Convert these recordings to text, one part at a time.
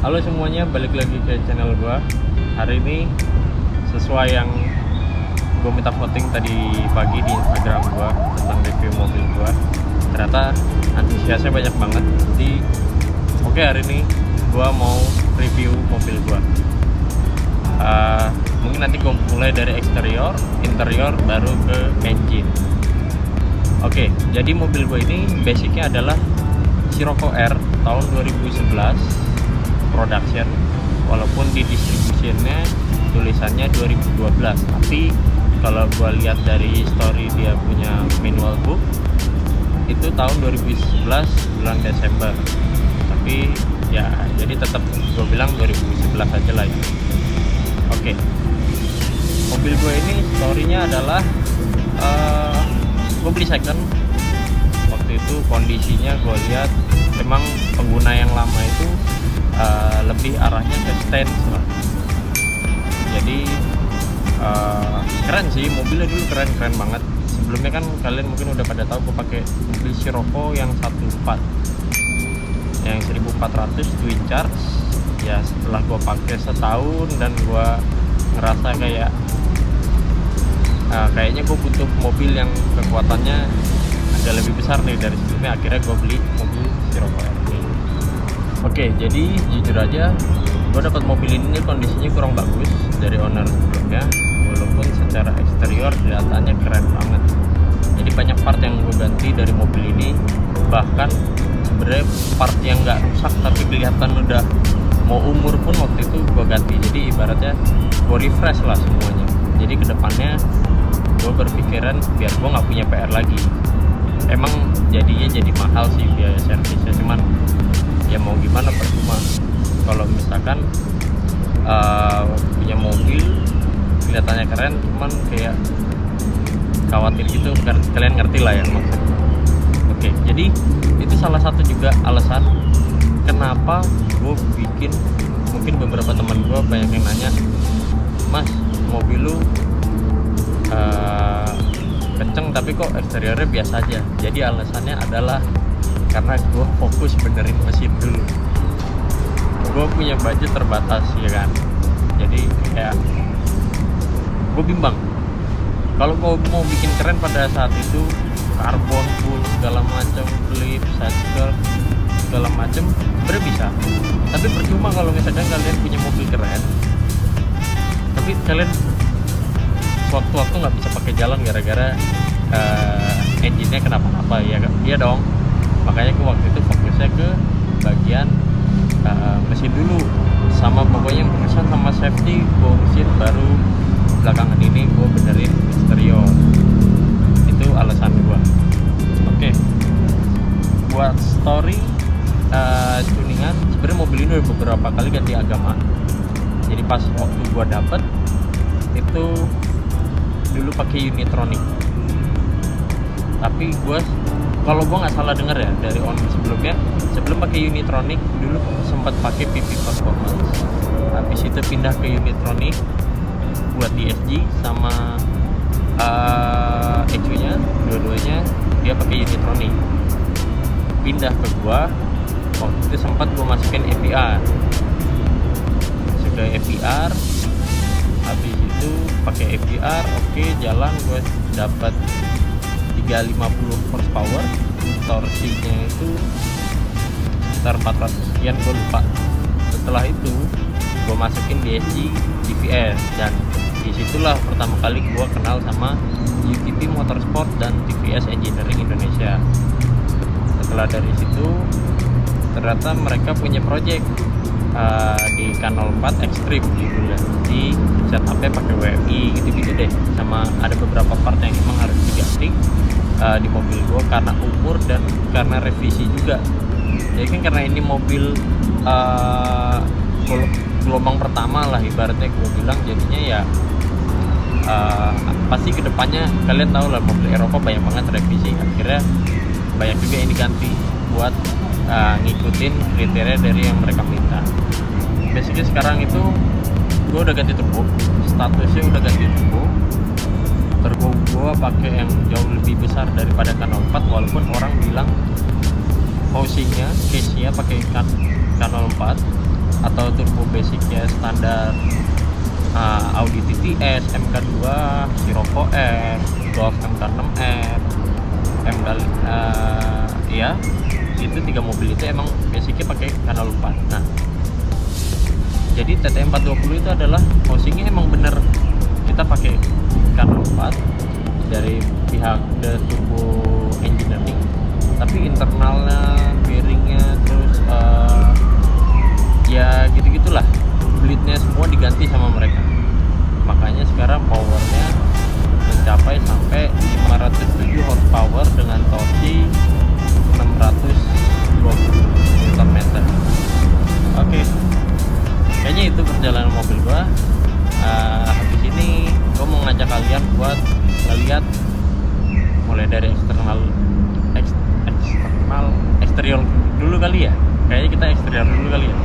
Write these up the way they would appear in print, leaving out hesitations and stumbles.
Halo semuanya, balik lagi ke channel gua. Hari ini sesuai yang gua minta voting tadi pagi di Instagram gua tentang review mobil gua. Ternyata antusiasnya banyak banget. Jadi oke, hari ini gua mau review mobil gua. Mungkin nanti gua mulai dari eksterior, interior, baru ke engine. Oke, jadi mobil gua ini basicnya adalah Scirocco R tahun 2011 production, walaupun di distributionnya tulisannya 2012, tapi kalau gua lihat dari story dia punya manual book itu tahun 2011 bulan Desember, tapi ya jadi tetap gua bilang 2011 aja lah ya. Oke, mobil gue ini storynya adalah gue beli second. Waktu itu kondisinya gue lihat memang pengguna yang lama itu lebih arahnya ke stance lah. Jadi keren sih mobilnya, dulu keren banget. Sebelumnya kan kalian mungkin udah pada tahu gue pakai mobil Scirocco yang 1.4 yang 1400 twin charge. Ya setelah gue pakai setahun dan gue ngerasa kayaknya gue butuh mobil yang kekuatannya agak lebih besar nih dari sebelumnya, akhirnya gue beli mobil Scirocco R ini. Oke, jadi jujur aja gue dapat mobil ini kondisinya kurang bagus dari owner sebelumnya, walaupun secara eksterior kelihatannya keren banget. Jadi banyak part yang gue ganti dari mobil ini, bahkan sebenarnya part yang nggak rusak tapi kelihatan udah mau umur pun waktu itu gue ganti. Jadi ibaratnya gue refresh lah semuanya. Jadi kedepannya gue berpikiran biar gue nggak punya PR lagi. Emang jadinya jadi mahal sih biaya servisnya, cuman ya mau gimana, percuma. Kalau misalkan punya mobil kelihatannya keren, cuman kayak khawatir gitu, kalian ngerti lah ya maksudnya. Oke, jadi itu salah satu juga alasan kenapa gue bikin. Mungkin beberapa teman gue banyak yang nanya, "Mas, mobil lu kenceng tapi kok eksteriornya biasa aja?" Jadi alasannya adalah karena gue fokus benerin mesin dulu. Gue punya budget terbatas ya kan, jadi kayak gue bimbang kalau gue mau bikin keren pada saat itu, karbon full segala macam, clip, side segala macam, sebenarnya bisa. Tapi percuma kalau misalkan kalian punya mobil keren tapi kalian waktu-waktu nggak bisa pakai jalan gara-gara engine-nya kenapa-napa, ya kan? Iya dong. Makanya gue waktu itu fokusnya ke bagian mesin dulu, sama pokoknya yang urusan sama safety gue urusin, baru belakangan ini gue benerin eksterior. Itu alasan gue. Oke, buat story tuningan, sebenarnya mobil ini udah beberapa kali ganti agama. Jadi pas waktu gue dapet itu dulu pakai Unitronic, tapi gue kalau gue nggak salah denger ya dari owner sebelumnya, sebelum pakai Unitronic dulu sempat pakai PP Performance, habis itu pindah ke Unitronic buat DSG sama ECU-nya, dua-duanya dia pakai Unitronic. Pindah ke gua, waktu itu sempat gua masukin APR, sudah APR, habis itu pakai APR, oke, jalan. Gue dapat 350 horsepower, torsinya itu sekitar 400 sekian, gue lupa. Setelah itu gue masukin DSG TVS, dan disitulah pertama kali gue kenal sama UTP Motorsport dan TVS Engineering Indonesia. Setelah dari situ ternyata mereka punya project di Kanal 4 Extreme gitu ya, di setupnya pakai WMI gitu-gitu deh, sama ada beberapa part yang emang harus diganti di mobil gue karena umur dan karena revisi juga. Jadi kan karena ini mobil gelombang pertama lah ibaratnya gue bilang, jadinya ya pasti kedepannya kalian tahu lah mobil Eropa banyak banget revisi, akhirnya banyak juga yang diganti buat ngikutin kriteria dari yang mereka minta. Basically sekarang itu gue udah ganti turbo, statusnya udah ganti turbo gue pakai yang jauh lebih besar daripada Kanal 4, walaupun orang bilang housingnya, case-nya pakai Kanal 4, atau turbo basicnya standar Audi TTS, MK2, Scirocco R, Golf MK6R, MK ya itu 3 mobil itu emang basicnya pakai kanal 4. Nah, jadi TT420 itu adalah housingnya emang bener kita pakai kanal 4 dari pihak The Turbo Engineering, tapi internalnya, bearingnya, terus ya gitu-gitulah, bleednya semua diganti sama mereka. Makanya sekarang powernya mencapai sampai 507 horsepower dengan torsi 620 Nm. Oke, kayaknya itu perjalanan mobil gua. Habis ini gua mau ngajak kalian buat ngeliat mulai dari eksterior dulu kali ya. Kayaknya kita eksterior dulu kali ya.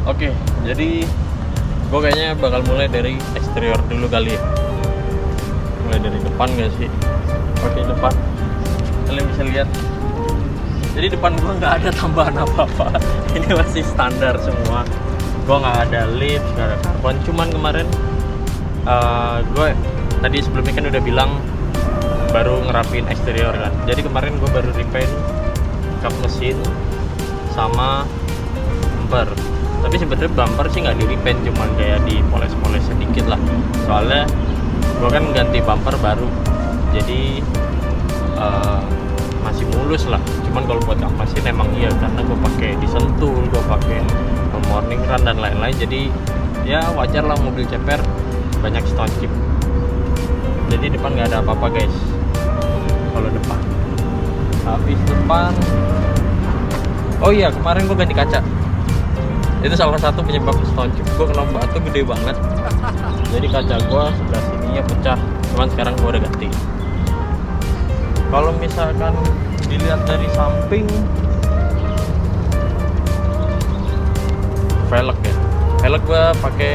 Oke, jadi gue kayaknya bakal mulai dari eksterior dulu kali ya. Mulai dari depan gak sih? Oke, depan. Kalian bisa lihat. Jadi depan gue nggak ada tambahan apa-apa. Ini masih standar semua. Gue nggak ada lift, nggak ada karbon. Cuman kemarin gue tadi sebelumnya kan udah bilang baru ngerapin eksterior kan. Jadi kemarin gue baru repaint kap mesin sama bumper. Tapi sebenarnya bumper sih nggak di repaint, cuman kayak dipoles-poles sedikit lah. Soalnya gue kan ganti bumper baru, jadi masih mulus lah. Cuman kalau buat kap mesin emang iya, karena gue pakai disentul, gue pakai morning run dan lain-lain. Jadi ya wajar lah mobil ceper banyak stone chip. Jadi depan nggak ada apa-apa guys. Kalau depan, habis depan, oh iya kemarin gue ganti kaca. Itu salah satu penyebab stone chip. Gue kena batu gede banget. Jadi kaca gue sebelah sininya pecah. Cuman sekarang gue udah ganti. Kalau misalkan dilihat dari samping, velg ya. Velg gue pakai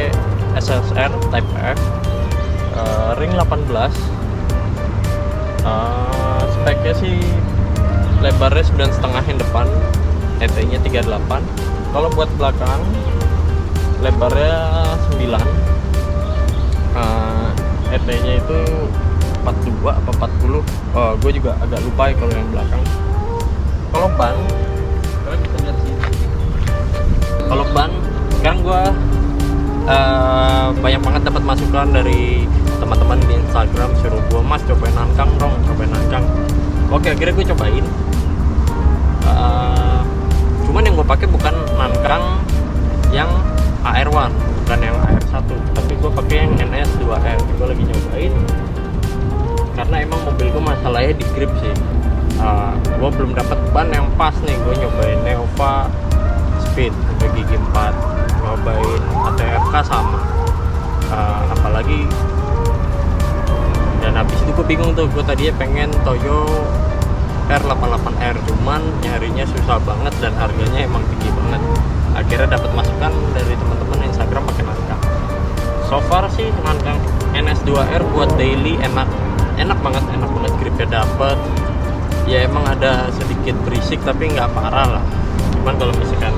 SSR Type F, ring 18. Speknya sih lebarnya 9,5 yang depan, ET-nya 38. Kalau buat belakang lebarnya 9, ET-nya itu 42 apa 40. Gue juga agak lupa ya kalau yang belakang. Kalau ban, kalian bisa lihat sini. Kalau ban, sekarang gue banyak banget dapat masukan dari teman-teman di Instagram, suruh gue, mas cobain nankang dong, cobain nankang. Oke, akhirnya gue cobain. Cuman yang gue pakai bukan nankang yang AR1, bukan yang AR1, tapi gue pakai yang NS2R. Gue lagi nyobain karena emang mobil gue masalahnya di grip sih. Gue belum dapat ban yang pas nih. Gue nyobain Neova Speed sampai gigi 4, nyobain ATRK sama, apalagi. Dan habis itu gue bingung tuh, gue tadinya pengen Toyo R88R, cuman nyarinya susah banget dan harganya emang tinggi banget. Akhirnya dapat masukan dari teman-teman Instagram pakai nankang. So far sih nankang NS2R buat daily enak banget gripnya dapet. Ya emang ada sedikit berisik tapi nggak parah lah. Cuman kalau misalkan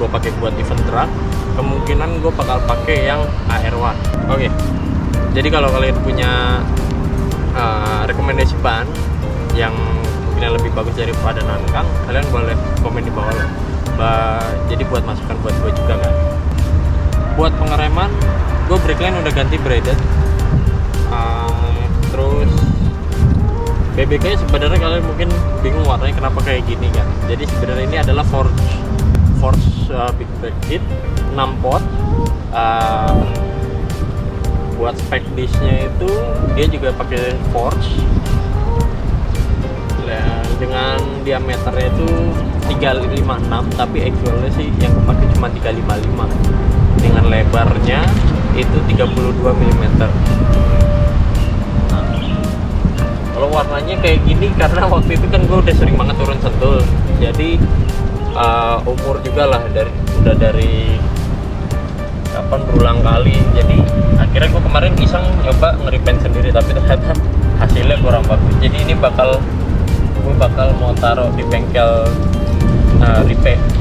gue pakai buat event truck, kemungkinan gue bakal pakai yang AR1. Oke. Jadi kalau kalian punya rekomendasi ban yang mungkin lebih bagus daripada nankang, kalian boleh komen di bawah lah. Jadi buat masukan buat gue juga kan. Buat pengereman, gue brake line udah ganti braided. Terus BBK sebenarnya kalian mungkin bingung warnanya kenapa kayak gini kan. Jadi sebenarnya ini adalah Force Big Brake Kit 6 pot. Buat spek disknya itu dia juga pakai Force dengan diameternya itu 356, tapi actualnya sih yang kepake cuma 355 dengan lebarnya itu 32 mm. Kalau warnanya kayak gini karena waktu itu kan gue udah sering banget turun sentul, jadi umur juga lah, udah dari kapan berulang kali. Jadi akhirnya gue kemarin iseng nyoba nge-repaint sendiri, tapi ternyata hasilnya kurang bagus. Jadi ini gue bakal mau taruh di bengkel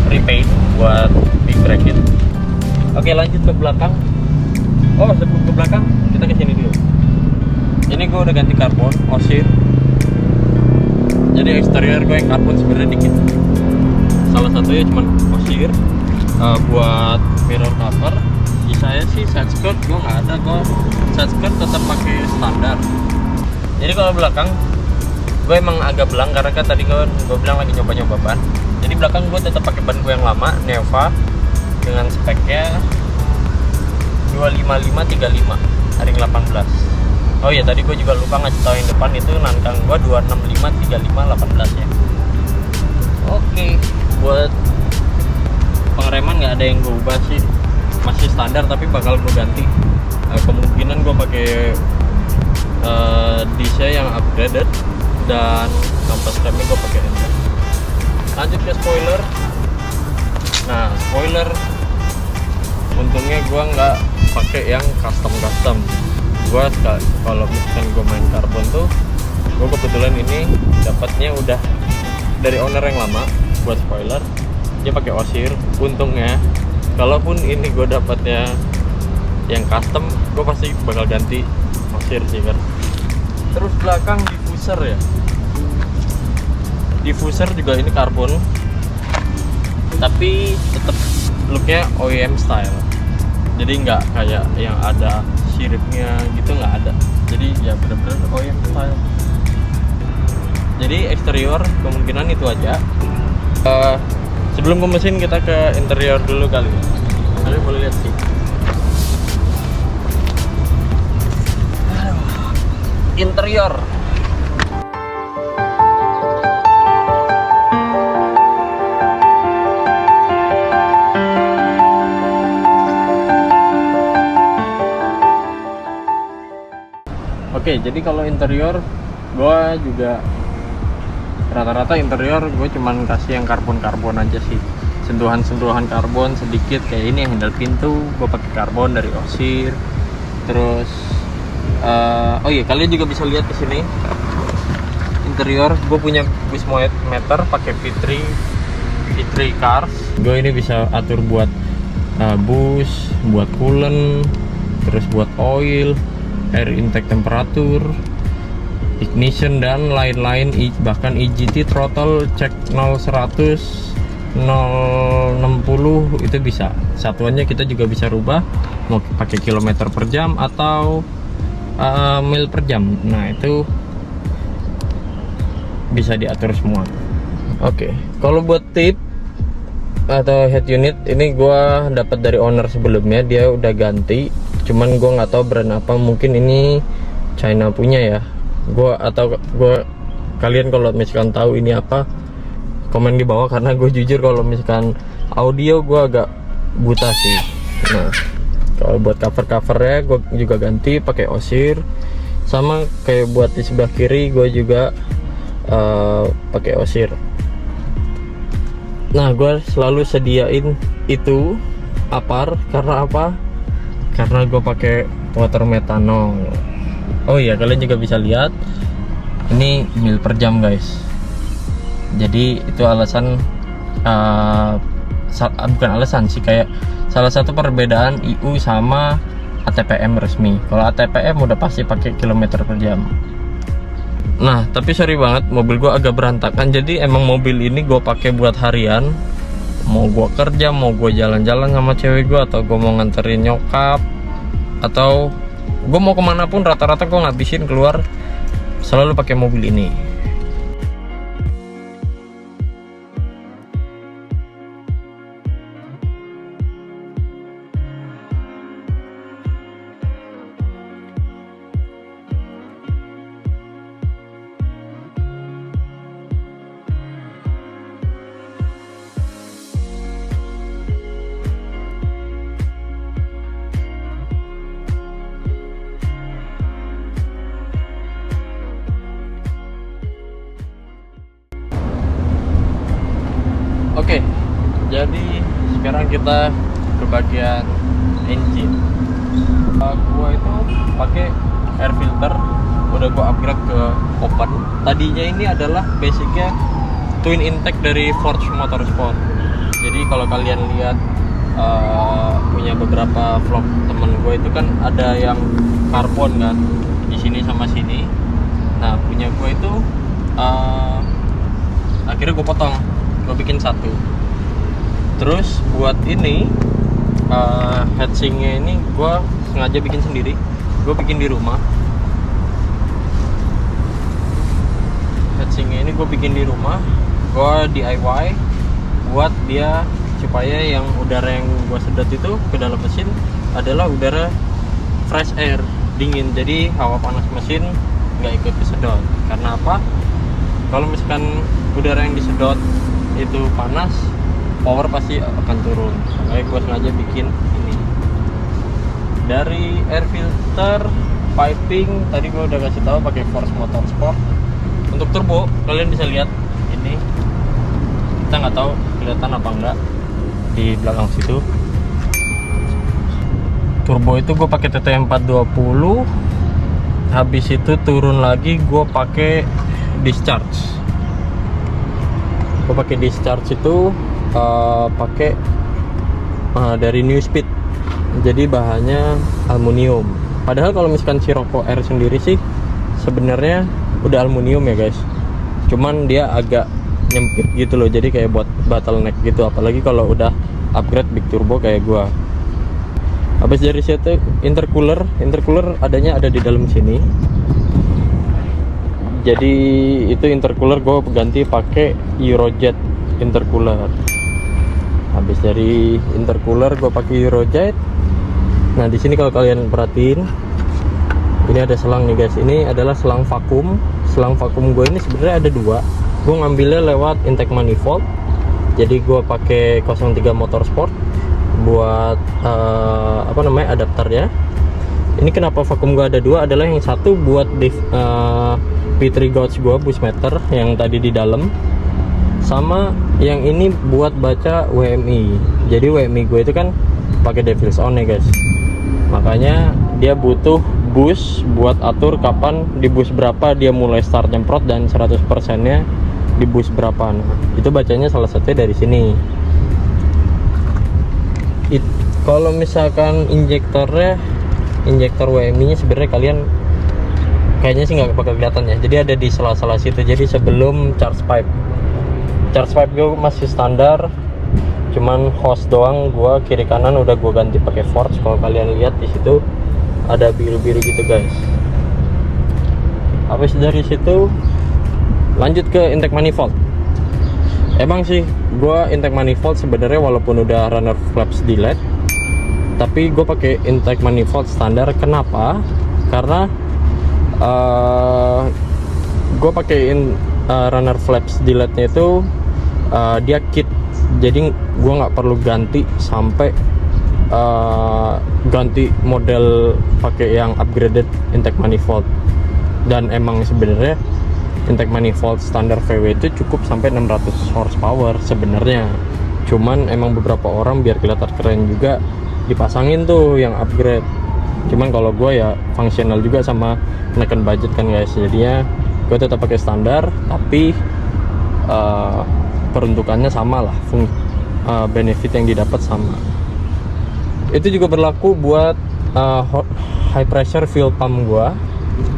repaint buat di-bracket. Oke, lanjut ke belakang. Oh, sebelum ke belakang kita ke sini dulu. Ini gue udah ganti karbon Oshir. Jadi eksterior gue yang karbon sebenarnya dikit. Salah satunya cuma Oshir buat mirror cover. Saya sih side skirt gue nggak ada, gue side skirt tetap pakai standar. Jadi kalau belakang gue emang agak belang karena kan tadi gue bilang lagi nyoba ban. Jadi belakang gue tetap pakai ban gue yang lama Neva dengan speknya 25535 ring 18. Oh iya, tadi gue juga lupa ngasih tahu yang depan itu nankang gue 2653518 ya. Oke, buat pengereman nggak ada yang gue ubah sih, masih standar tapi bakal gue ganti. Kemungkinan gue pakai disnya yang upgraded dan kampas remnya gue pakai engine. Lanjut ke spoiler. Nah, spoiler untungnya gue nggak pakai yang custom. Gue kalau misalkan gue main karbon tuh, gue kebetulan ini dapatnya udah dari owner yang lama buat spoiler. Dia pakai Oshir. Untungnya kalaupun ini gue dapatnya yang custom, gue pasti bakal ganti Oshir sih kan. Terus belakang diffuser ya. Diffuser juga ini karbon, tapi tetap looknya OEM style. Jadi nggak kayak yang ada siripnya gitu, nggak ada. Jadi ya bener-bener OEM style. Jadi eksterior kemungkinan itu aja. Sebelum ke mesin kita ke interior dulu kali. Kalian boleh lihat sih. Interior. Oke, jadi kalau interior gue juga rata-rata interior gue cuman kasih yang karbon aja sih, sentuhan karbon sedikit. Kayak ini handle pintu gue pakai karbon dari Oshir. Terus oh iya, kalian juga bisa lihat di sini interior gue punya Wismometer pakai V3 Cars. Gue ini bisa atur buat bus, buat coolant, terus buat oil, air intake temperatur, ignition dan lain-lain, bahkan EGT, throttle, cek 0-100, 0-60 itu bisa. Satuannya kita juga bisa rubah mau pakai kilometer per jam atau mil per jam. Nah, itu bisa diatur semua. Oke, kalau buat tip atau head unit ini gua dapat dari owner sebelumnya, dia udah ganti. Cuman gue nggak tahu brand apa, mungkin ini China punya ya. Kalian kalau misalkan tahu ini apa, komen di bawah, karena gue jujur kalau misalkan audio gue agak buta sih. Nah, kalau buat covernya gue juga ganti pakai Oshir. Sama kayak buat di sebelah kiri gue juga pakai Oshir. Nah, gue selalu sediain itu apar karena apa? Karena gue pakai water methanol. Oh iya, kalian juga bisa lihat ini mil per jam guys. Jadi itu alasan bukan alasan sih, kayak salah satu perbedaan IU sama ATPM resmi. Kalau ATPM udah pasti pakai kilometer per jam. Nah, tapi sorry banget, mobil gue agak berantakan. Jadi emang mobil ini gue pakai buat harian. Mau gue kerja, mau gue jalan-jalan sama cewek gue, atau gue mau nganterin nyokap, atau gue mau kemana pun, rata-rata gue ngabisin keluar selalu pakai mobil ini. Oke, jadi sekarang kita ke bagian engine. Gua itu pakai air filter udah gue upgrade ke open. Tadinya ini adalah basicnya twin intake dari Forge Motorsport. Jadi kalau kalian lihat punya beberapa vlog temen gue itu kan ada yang karbon kan di sini sama sini. Nah punya gue itu akhirnya gue potong, gue bikin satu. Terus buat ini heatsinknya ini gue sengaja bikin sendiri, gue bikin di rumah. Heatsinknya ini gue bikin di rumah, gue DIY buat dia supaya yang udara yang gue sedot itu ke dalam mesin adalah udara fresh air, dingin, jadi hawa panas mesin nggak ikut kesedot. Karena apa? Kalau misalkan udara yang disedot itu panas, power pasti akan turun. Makanya gue sengaja bikin ini. Dari air filter, piping tadi gue udah kasih tahu pakai Force Motorsport. Untuk turbo kalian bisa lihat ini, kita nggak tahu kelihatan apa enggak di belakang situ. Turbo itu gue pakai TT 420. Habis itu turun lagi gue pakai discharge. Gue pakai discharge itu pakai dari New Speed. Jadi bahannya aluminium. Padahal kalau misalkan Sirocco R sendiri sih sebenarnya udah aluminium ya guys. Cuman dia agak nyempit gitu loh, jadi kayak buat bottleneck gitu, apalagi kalau udah upgrade big turbo kayak gua. Habis dari situ intercooler adanya ada di dalam sini. Jadi itu intercooler gua ganti pakai Eurojet intercooler. Habis dari intercooler gua pakai Eurojet. Nah di sini kalau kalian perhatiin, ini ada selang nih guys. Ini adalah selang vakum. Selang vakum gue ini sebenarnya ada dua. Gue ngambilnya lewat intake manifold. Jadi gue pakai 03 Motorsport buat adapternya. Ini kenapa vakum gue ada dua adalah yang satu buat P3 gauge gue, boost meter yang tadi di dalam, sama yang ini buat baca WMI. Jadi WMI gue itu kan pakai Devil's Own ya guys. Makanya dia butuh boost buat atur kapan di boost berapa dia mulai start nyemprot dan 100% nya di boost berapa. Nah, itu bacanya salah satunya dari sini. Kalau misalkan injektor WMI nya sebenarnya kalian kayaknya sih nggak bakal kelihatan ya. Jadi ada di sela-sela situ. Jadi sebelum charge pipe gue masih standar, cuman hose doang gua kiri kanan udah gua ganti pakai Forge. Kalau kalian lihat di situ ada biru-biru gitu guys. Habis dari situ lanjut ke intake manifold. Emang sih gua intake manifold sebenarnya walaupun udah runner flaps delete, tapi gue pakai intake manifold standar. Kenapa? Karena gue pakein runner flaps delete-nya itu dia kit, jadi gue nggak perlu ganti sampai ganti model pakai yang upgraded intake manifold. Dan emang sebenarnya intake manifold standar VW itu cukup sampai 600 horsepower sebenarnya. Cuman emang beberapa orang biar kelihatan keren juga dipasangin tuh yang upgrade. Cuman kalau gue ya fungsional juga sama menekan budget kan guys, jadinya gue tetap pakai standar, tapi peruntukannya sama lah, benefit yang didapat sama. Itu juga berlaku buat high pressure fuel pump gue.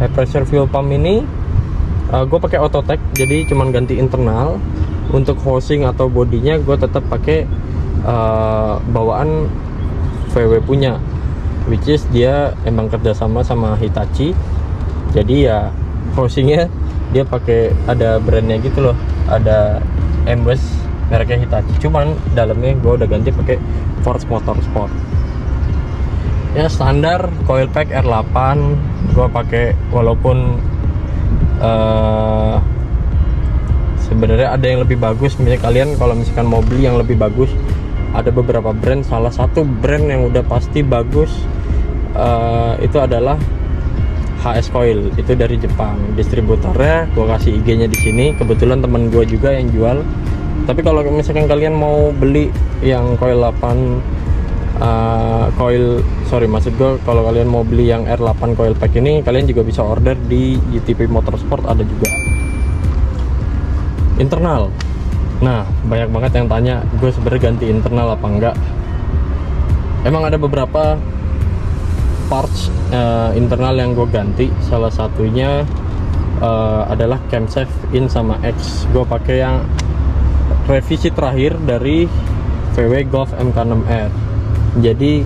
High pressure fuel pump ini gue pakai Autotech, jadi cuman ganti internal. Untuk housing atau bodinya gue tetap pakai bawaan VW punya, which is dia emang kerjasama sama Hitachi. Jadi ya housingnya dia pakai ada brandnya gitu loh, ada embus mereknya Hitachi. Cuman dalamnya gue udah ganti pakai Force Motorsport. Ya standar coil pack R8 gue pakai, walaupun sebenarnya ada yang lebih bagus. Misalnya kalian kalau misalkan mau beli yang lebih bagus, ada beberapa brand. Salah satu brand yang udah pasti bagus itu adalah HS Coil, itu dari Jepang. Distributornya gue kasih IG-nya di sini. Kebetulan temen gue juga yang jual. Tapi kalau misalkan kalian mau beli yang coil 8 coil sorry maksud gue kalau kalian mau beli yang R8 coil pack ini, kalian juga bisa order di UTP Motorsport, ada juga. Internal, nah banyak banget yang tanya gue sebenarnya ganti internal apa enggak. Emang ada beberapa parts internal yang gue ganti. Salah satunya adalah camshaft in sama X. Gue pakai yang revisi terakhir dari VW Golf MK6R. Jadi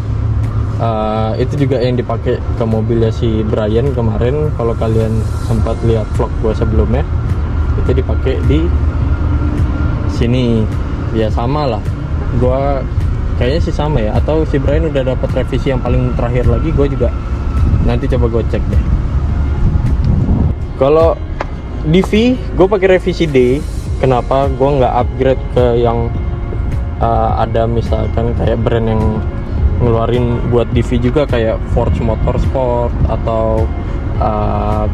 itu juga yang dipakai ke mobilnya si Brian kemarin. Kalau kalian sempat lihat vlog gue sebelumnya, itu dipakai di sini. Ya sama lah, gue kayaknya sih sama ya, atau si Brian udah dapat revisi yang paling terakhir lagi. Gue juga nanti coba gue cek deh. Kalau DV gue pakai revisi D. Kenapa gue nggak upgrade ke yang ada misalkan kayak brand yang ngeluarin buat DV juga kayak Forge Motorsport, atau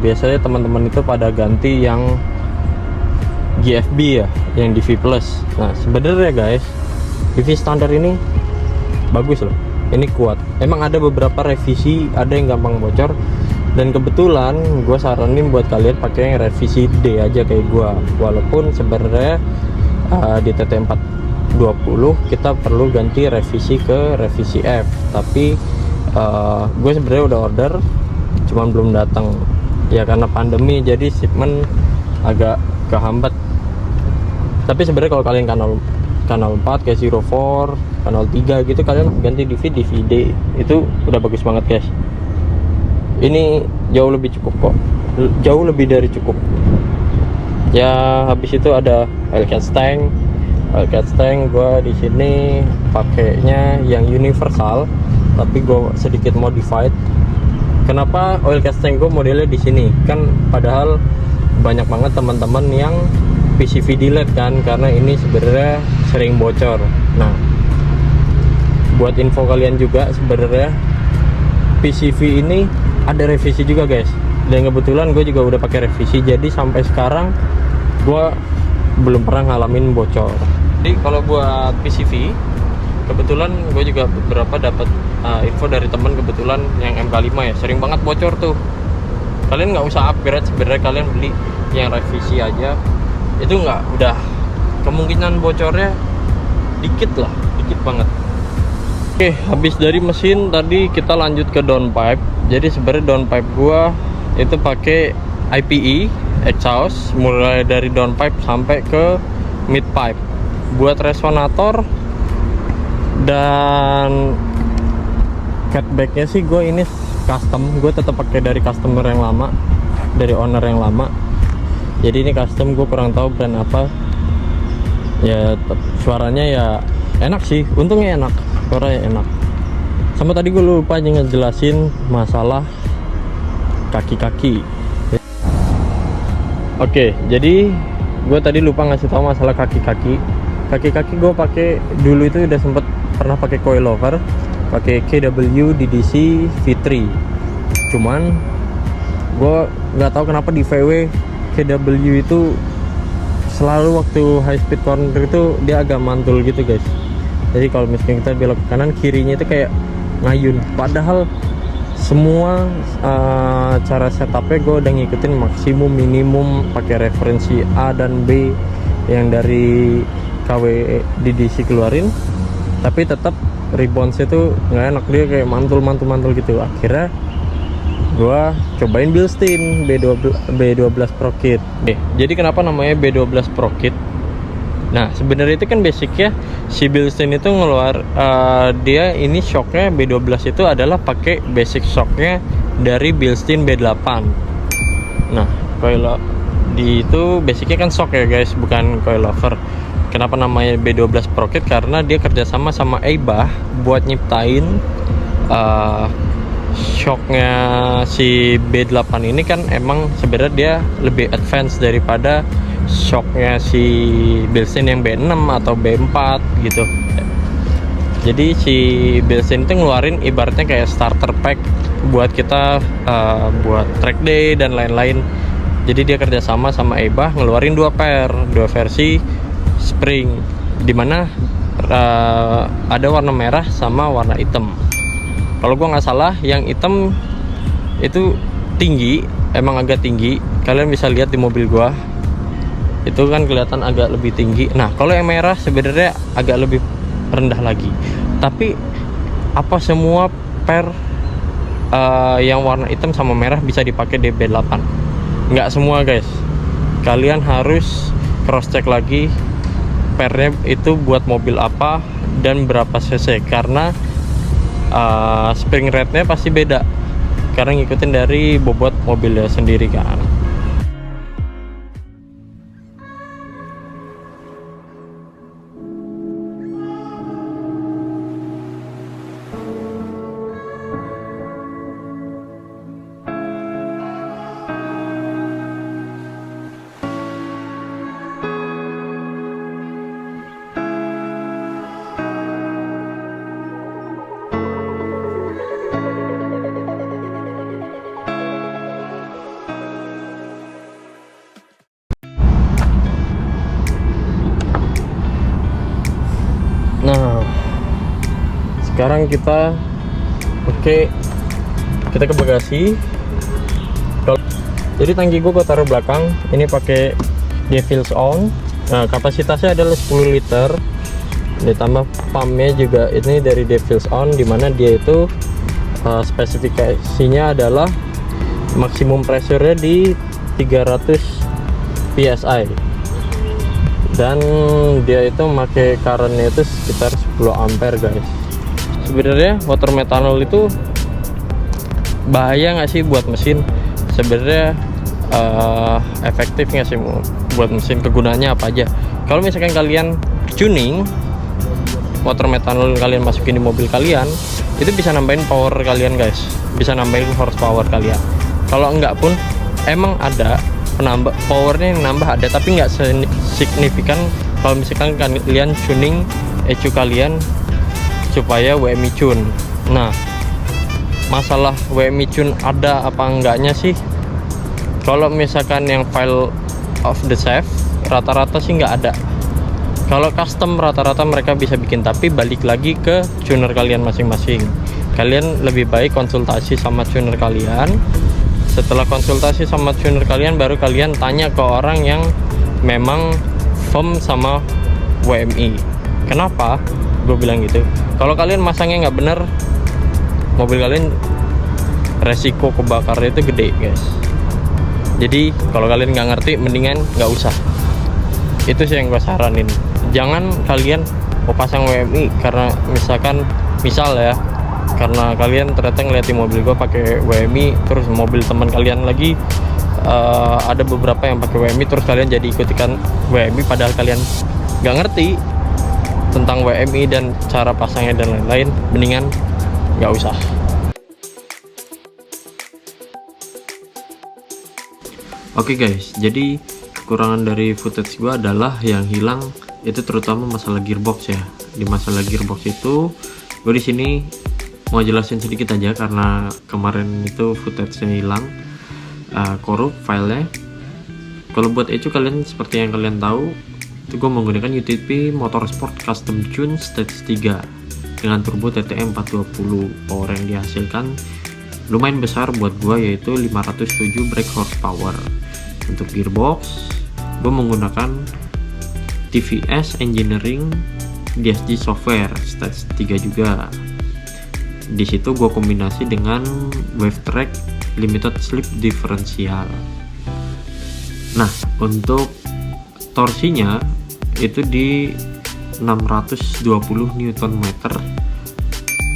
biasanya teman-teman itu pada ganti yang GFB ya, yang DV Plus. Nah sebenarnya guys, DV standar ini bagus loh, ini kuat. Emang ada beberapa revisi, ada yang gampang bocor, dan kebetulan gue saranin buat kalian pakai yang revisi D aja kayak gue. Walaupun sebenarnya di TT420 kita perlu ganti revisi ke revisi F, tapi gue sebenarnya udah order, cuman belum datang ya karena pandemi, jadi shipment agak kehambat. Tapi sebenarnya kalau kalian kanal 4 kayak 04, kanal 3 gitu, kalian ganti DVD itu udah bagus banget guys. Ini jauh lebih cukup kok, jauh lebih dari cukup ya. Habis itu ada oil catch tank gue di sini pakainya yang universal, tapi gue sedikit modified. Kenapa oil catch tank gue modelnya di sini? Kan padahal banyak banget teman-teman yang PCV delete kan, karena ini sebenarnya sering bocor. Nah, buat info kalian juga, sebenarnya PCV ini ada revisi juga guys, dan kebetulan gue juga udah pakai revisi, jadi sampai sekarang gue belum pernah ngalamin bocor. Jadi kalau buat PCV, kebetulan gue juga beberapa dapat info dari temen kebetulan yang MK5 ya, sering banget bocor tuh. Kalian nggak usah upgrade sebenarnya, kalian beli yang revisi aja, itu udah kemungkinan bocornya dikit lah, dikit banget. Oke, habis dari mesin tadi kita lanjut ke downpipe. Jadi sebenarnya downpipe gua itu pakai IPE exhaust, mulai dari downpipe sampai ke midpipe. Buat resonator dan catbacknya sih gue ini custom, gue tetap pakai dari customer yang lama, dari owner yang lama. Jadi ini custom, gue kurang tahu brand apa ya. Suaranya ya enak sih, untungnya enak, suaranya enak. Sama tadi gue lupa aja ngejelasin masalah kaki-kaki. Oke, jadi gue tadi lupa ngasih tahu masalah kaki-kaki. Kaki-kaki gue pakai dulu itu udah sempet pernah pakai coilover, pakai KW DDC V3. Cuman gue nggak tahu kenapa di VW KW itu selalu waktu high speed corner itu dia agak mantul gitu guys. Jadi kalau misalnya kita belok ke kanan, kirinya itu kayak ngayun. Padahal semua cara setupnya gue udah ngikutin maksimum minimum, pakai referensi A dan B yang dari KW DDC keluarin, tapi tetap rebounds itu nggak enak, dia kayak mantul gitu. Akhirnya gua cobain Bilstein B12 Pro Kit. Jadi kenapa namanya B12 Pro Kit? Nah sebenarnya itu kan basicnya si Bilstein itu ngeluar dia ini shocknya B12 itu adalah pakai basic shocknya dari Bilstein B8. Nah kalau di itu basicnya kan shock ya guys, bukan coilover. Kenapa namanya B12 Pro Kit? Karena dia kerjasama sama Aibah buat nyiptain shocknya si B8 ini kan emang sebenarnya dia lebih advance daripada shocknya si Bilstein yang B6 atau B4 gitu. Jadi si Bilstein itu ngeluarin ibaratnya kayak starter pack buat kita buat track day dan lain-lain. Jadi dia kerjasama sama Aibah ngeluarin dua versi spring, dimana ada warna merah sama warna hitam. Kalau gua nggak salah yang hitam itu tinggi, emang agak tinggi. Kalian bisa lihat di mobil gua itu kan kelihatan agak lebih tinggi. Nah kalau yang merah sebenarnya agak lebih rendah lagi. Tapi apa semua yang warna hitam sama merah bisa dipakai DB8? Nggak semua guys. Kalian harus cross check lagi pernya itu buat mobil apa dan berapa cc, karena spring rate-nya pasti beda karena ngikutin dari bobot mobilnya sendiri kan. Nah, sekarang kita kita ke bagasi. Jadi tangki gue taruh belakang. Ini pakai Devils On. Nah, kapasitasnya adalah 10 liter. Ditambah pumpnya juga ini dari Devils On, dimana dia itu spesifikasinya adalah maksimum pressure-nya di 300 psi. Dan dia itu pakai current-nya itu sekitar 10 ampere guys. Sebenarnya water methanol itu bahaya nggak sih buat mesin? Sebenarnya efektif nggak sih buat mesin? Kegunaannya apa aja? Kalau misalkan kalian tuning water methanol kalian masukin di mobil kalian, itu bisa nambahin power kalian guys, bisa nambahin horsepower kalian. Kalau enggak pun emang ada penambah powernya yang nambah ada, tapi nggak signifikan kalau misalkan kalian tuning ECU kalian supaya WMI tune. Nah, masalah WMI tune ada apa enggaknya sih, kalau misalkan yang file of the shaft rata-rata sih nggak ada. Kalau custom rata-rata mereka bisa bikin, tapi balik lagi ke tuner kalian masing-masing. Kalian lebih baik konsultasi sama tuner kalian. Setelah konsultasi sama tuner kalian, baru kalian tanya ke orang yang memang firm sama WMI. Kenapa gue bilang gitu? Kalau kalian masangnya nggak bener, mobil kalian resiko kebakarnya itu gede guys. Jadi kalau kalian nggak ngerti, mendingan nggak usah. Itu sih yang gue saranin. Jangan kalian mau pasang WMI karena misal ya, karena kalian ternyata ngeliatin mobil gue pakai WMI, terus mobil teman kalian lagi ada beberapa yang pakai WMI, terus kalian jadi ikutikan WMI padahal kalian nggak ngerti tentang WMI dan cara pasangnya dan lain-lain. Mendingan nggak usah. Oke guys, jadi kekurangan dari footage gue adalah yang hilang itu terutama masalah gearbox ya. Di masalah gearbox itu gue di sini mau jelasin sedikit aja karena kemarin itu footage-nya hilang, korup filenya. Kalau buat ECU kalian seperti yang kalian tahu, itu gue menggunakan UTP Motorsport Custom Tune Stage 3 dengan turbo TTM 420. Power yang dihasilkan lumayan besar buat gue, yaitu 507 brake horsepower. Untuk gearbox gue menggunakan TVS Engineering DSG software Stage 3 juga. Di situ gue kombinasi dengan WaveTrack Limited Slip Differential. Nah, untuk torsinya itu di 620 Nm.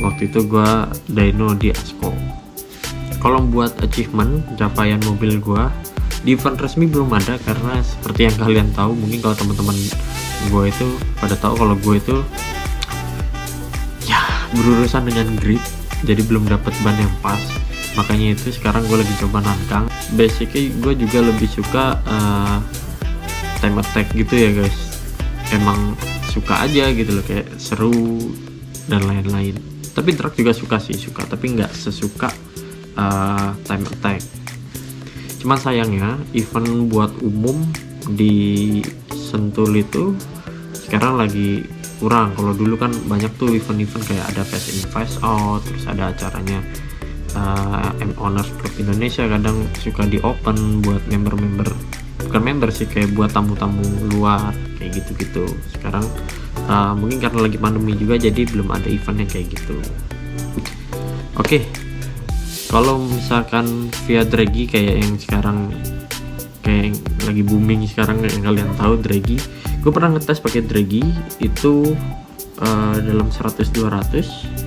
Waktu itu gue dyno di Asko. Kalau buat achievement capaian mobil gue di event resmi belum ada, karena seperti yang kalian tahu, mungkin kalau teman-teman gue itu pada tahu kalau gue itu ya berurusan dengan grip, jadi belum dapat ban yang pas. Makanya itu sekarang gue lagi coba nangkang. Basically gue juga lebih suka time attack gitu ya guys, emang suka aja gitu loh, kayak seru dan lain-lain. Tapi drag juga suka, tapi nggak sesuka time attack. Cuman sayangnya event buat umum di Sentul itu sekarang lagi berkurang. Kalau dulu kan banyak tuh event-event kayak ada Fast in Fast Out, terus ada acaranya Owners Club Indonesia, kadang suka di open buat member-member, bukan member sih, kayak buat tamu-tamu luar kayak gitu-gitu. Sekarang mungkin karena lagi pandemi juga, jadi belum ada event yang kayak gitu. Oke, kalau misalkan via Dragy kayak yang sekarang, kayak yang lagi booming sekarang yang kalian tahu, Dragy, gue pernah ngetes pakai Dragy itu dalam 100-200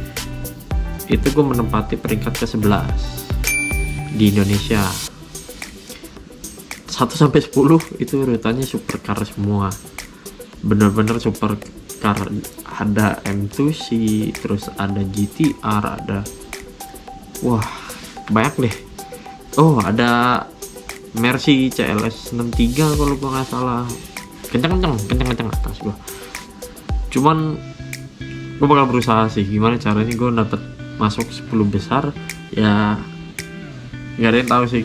itu gue menempati peringkat ke-11 di Indonesia. 1-10 itu urutannya supercar semua, bener-bener supercar. Ada M2C, terus ada GTR, ada wah banyak deh. Oh, ada Mercy CLS 63 kalau gue nggak salah. Kencang atas gue. Cuman gue bakal berusaha sih, gimana caranya gue dapet masuk 10 besar ya, nggak ada yang tahu sih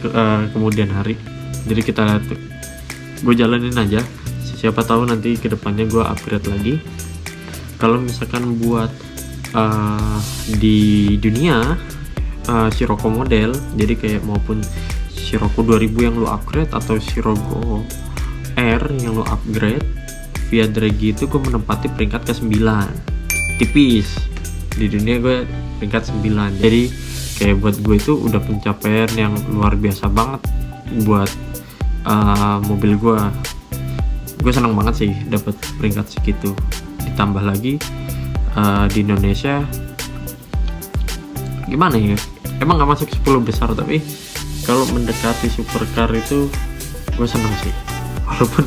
kemudian hari. Jadi kita lihat, gue jalanin aja, siapa tahu nanti kedepannya gue upgrade lagi. Kalau misalkan buat di dunia Scirocco model, jadi kayak maupun Scirocco 2000 yang lo upgrade atau Scirocco R yang lo upgrade via Dragy, itu gue menempati peringkat ke-9, tipis. Di dunia gue peringkat 9, jadi kayak buat gue itu udah pencapaian yang luar biasa banget buat mobil gue. Gue senang banget sih dapat peringkat segitu. Ditambah lagi di Indonesia, gimana ya, emang gak masuk 10 besar, tapi kalau mendekati supercar itu gue senang sih, walaupun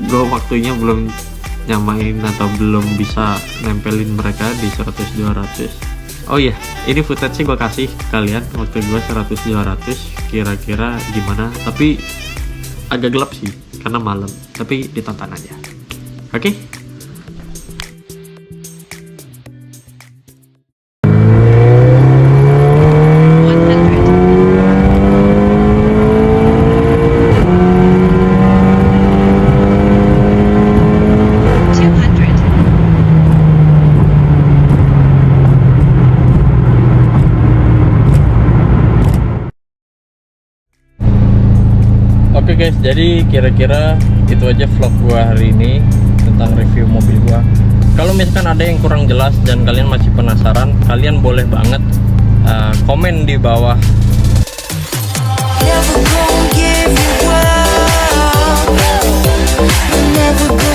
gue waktunya belum nyamain atau belum bisa nempelin mereka di 100-200. Oh iya, ini footage gue kasih ke kalian waktu gue 100-200 kira-kira gimana, tapi agak gelap sih karena malam, tapi ditonton aja. Oke? Oke guys, jadi kira-kira itu aja vlog gua hari ini tentang review mobil gua. Kalau misalkan ada yang kurang jelas dan kalian masih penasaran, kalian boleh banget komen di bawah. Never gonna give you up. Never